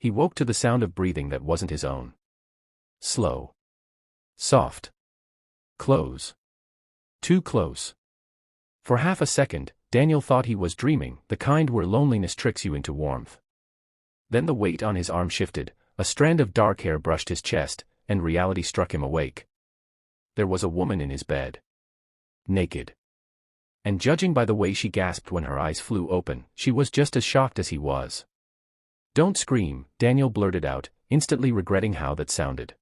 He woke to the sound of breathing that wasn't his own. Slow. Soft. Close. Too close. For half a second, Daniel thought he was dreaming, the kind where loneliness tricks you into warmth. Then the weight on his arm shifted, a strand of dark hair brushed his chest, and reality struck him awake. There was a woman in his bed. Naked. And judging by the way she gasped when her eyes flew open, she was just as shocked as he was. "Don't scream," Daniel blurted out, instantly regretting how that sounded.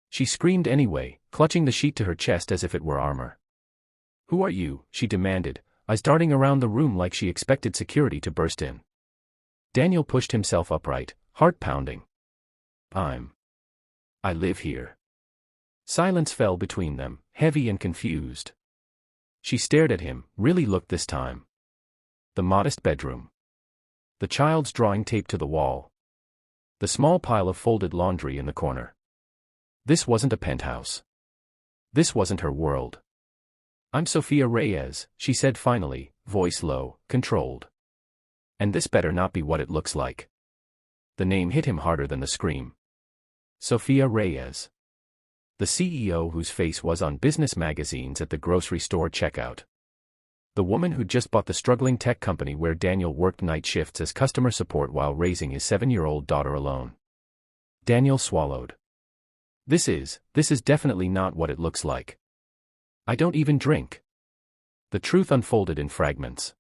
She screamed anyway, clutching the sheet to her chest as if it were armor. "Who are you?" she demanded, eyes darting around the room like she expected security to burst in. Daniel pushed himself upright, heart pounding. I live here." Silence fell between them, heavy and confused. She stared at him, really looked this time. The modest bedroom. The child's drawing taped to the wall. The small pile of folded laundry in the corner. This wasn't a penthouse. This wasn't her world. "I'm Sophia Reyes," she said finally, voice low, controlled. "And this better not be what it looks like." The name hit him harder than the scream. Sophia Reyes. The CEO whose face was on business magazines at the grocery store checkout. The woman who'd just bought the struggling tech company where Daniel worked night shifts as customer support while raising his 7-year-old daughter alone. Daniel swallowed. This is definitely not what it looks like. I don't even drink." The truth unfolded in fragments.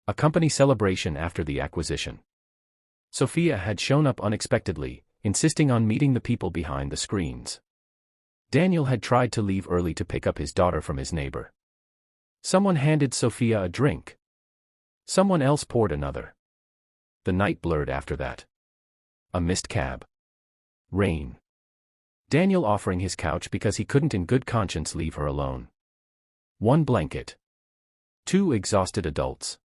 A company celebration after the acquisition. Sophia had shown up unexpectedly, insisting on meeting the people behind the screens. Daniel had tried to leave early to pick up his daughter from his neighbor. Someone handed Sophia a drink. Someone else poured another. The night blurred after that. A missed cab. Rain. Daniel offering his couch because he couldn't in good conscience leave her alone. One blanket. 2 exhausted adults.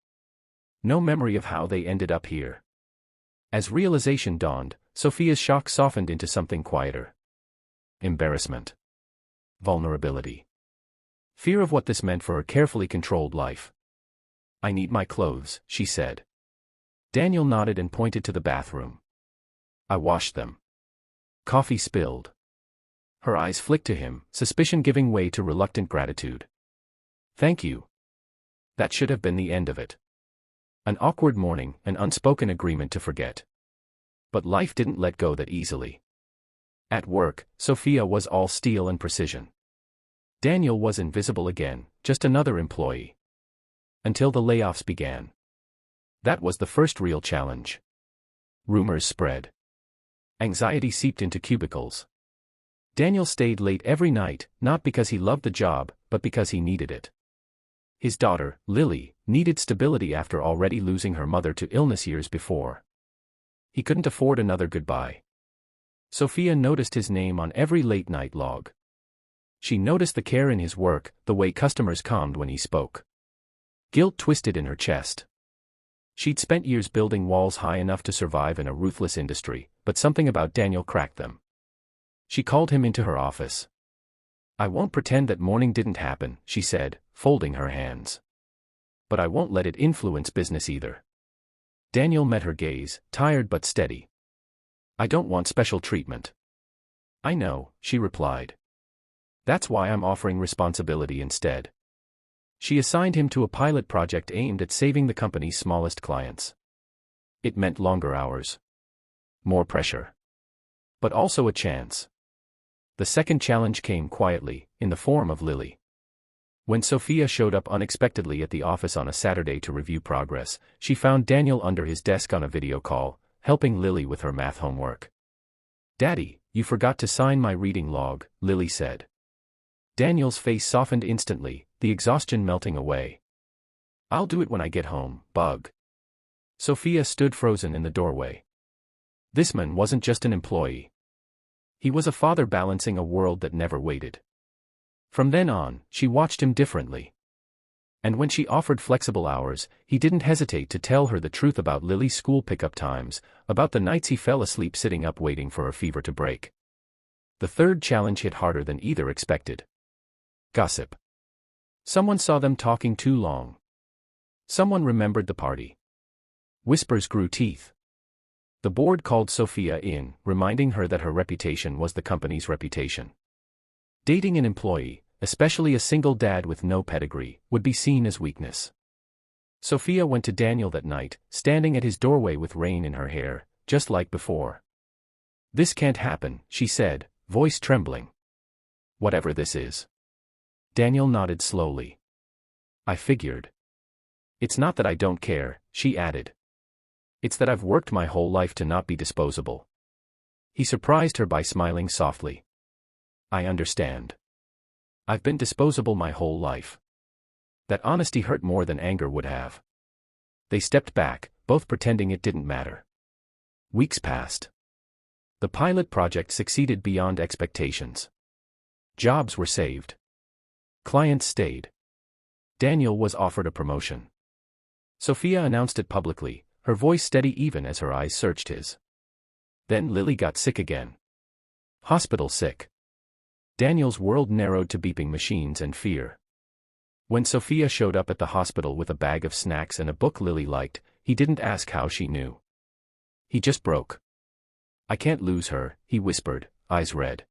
No memory of how they ended up here. As realization dawned, Sophia's shock softened into something quieter. Embarrassment. Vulnerability. Fear of what this meant for her carefully controlled life. "I need my clothes," she said. Daniel nodded and pointed to the bathroom. "I washed them." Coffee spilled. Her eyes flicked to him, suspicion giving way to reluctant gratitude. "Thank you." That should have been the end of it. An awkward morning, an unspoken agreement to forget. But life didn't let go that easily. At work, Sophia was all steel and precision. Daniel was invisible again, just another employee. Until the layoffs began. That was the first real challenge. Rumors spread. Anxiety seeped into cubicles. Daniel stayed late every night, not because he loved the job, but because he needed it. His daughter, Lily, needed stability after already losing her mother to illness years before. He couldn't afford another goodbye. Sophia noticed his name on every late-night log. She noticed the care in his work, the way customers calmed when he spoke. Guilt twisted in her chest. She'd spent years building walls high enough to survive in a ruthless industry, but something about Daniel cracked them. She called him into her office. "I won't pretend that morning didn't happen," she said, folding her hands. "But I won't let it influence business either." Daniel met her gaze, tired but steady. "I don't want special treatment." "I know," she replied. "That's why I'm offering responsibility instead." She assigned him to a pilot project aimed at saving the company's smallest clients. It meant longer hours. More pressure. But also a chance. The second challenge came quietly, in the form of Lily. When Sophia showed up unexpectedly at the office on a Saturday to review progress, she found Daniel under his desk on a video call, helping Lily with her math homework. "Daddy, you forgot to sign my reading log," Lily said. Daniel's face softened instantly, the exhaustion melting away. "I'll do it when I get home, bug." Sophia stood frozen in the doorway. This man wasn't just an employee. He was a father balancing a world that never waited. From then on, she watched him differently. And when she offered flexible hours, he didn't hesitate to tell her the truth about Lily's school pickup times, about the nights he fell asleep sitting up waiting for a fever to break. The third challenge hit harder than either expected. Gossip. Someone saw them talking too long. Someone remembered the party. Whispers grew teeth. The board called Sophia in, reminding her that her reputation was the company's reputation. Dating an employee, especially a single dad with no pedigree, would be seen as weakness. Sophia went to Daniel that night, standing at his doorway with rain in her hair, just like before. "This can't happen," she said, voice trembling. "Whatever this is." Daniel nodded slowly. "I figured." "It's not that I don't care," she added. "It's that I've worked my whole life to not be disposable." He surprised her by smiling softly. "I understand. I've been disposable my whole life." That honesty hurt more than anger would have. They stepped back, both pretending it didn't matter. Weeks passed. The pilot project succeeded beyond expectations. Jobs were saved. Clients stayed. Daniel was offered a promotion. Sophia announced it publicly, her voice steady even as her eyes searched his. Then Lily got sick again. Hospital sick. Daniel's world narrowed to beeping machines and fear. When Sophia showed up at the hospital with a bag of snacks and a book Lily liked, he didn't ask how she knew. He just broke. "I can't lose her," he whispered, eyes red.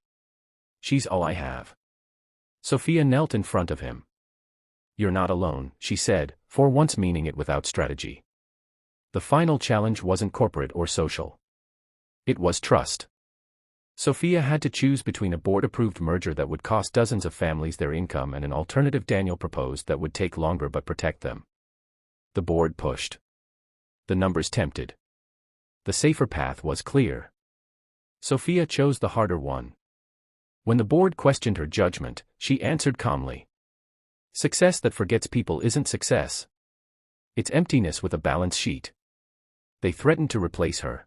"She's all I have." Sophia knelt in front of him. "You're not alone," she said, for once meaning it without strategy. The final challenge wasn't corporate or social. It was trust. Sophia had to choose between a board-approved merger that would cost dozens of families their income and an alternative Daniel proposed that would take longer but protect them. The board pushed. The numbers tempted. The safer path was clear. Sophia chose the harder one. When the board questioned her judgment, she answered calmly. "Success that forgets people isn't success. It's emptiness with a balance sheet." They threatened to replace her.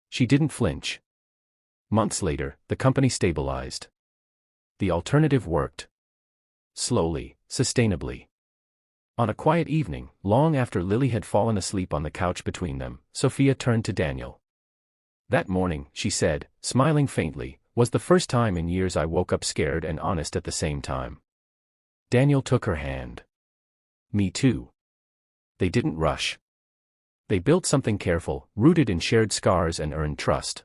She didn't flinch. Months later, the company stabilized. The alternative worked. Slowly, sustainably. On a quiet evening, long after Lily had fallen asleep on the couch between them, Sophia turned to Daniel. "That morning," she said, smiling faintly, "was the first time in years I woke up scared and honest at the same time." Daniel took her hand. "Me too." They didn't rush. They built something careful, rooted in shared scars and earned trust.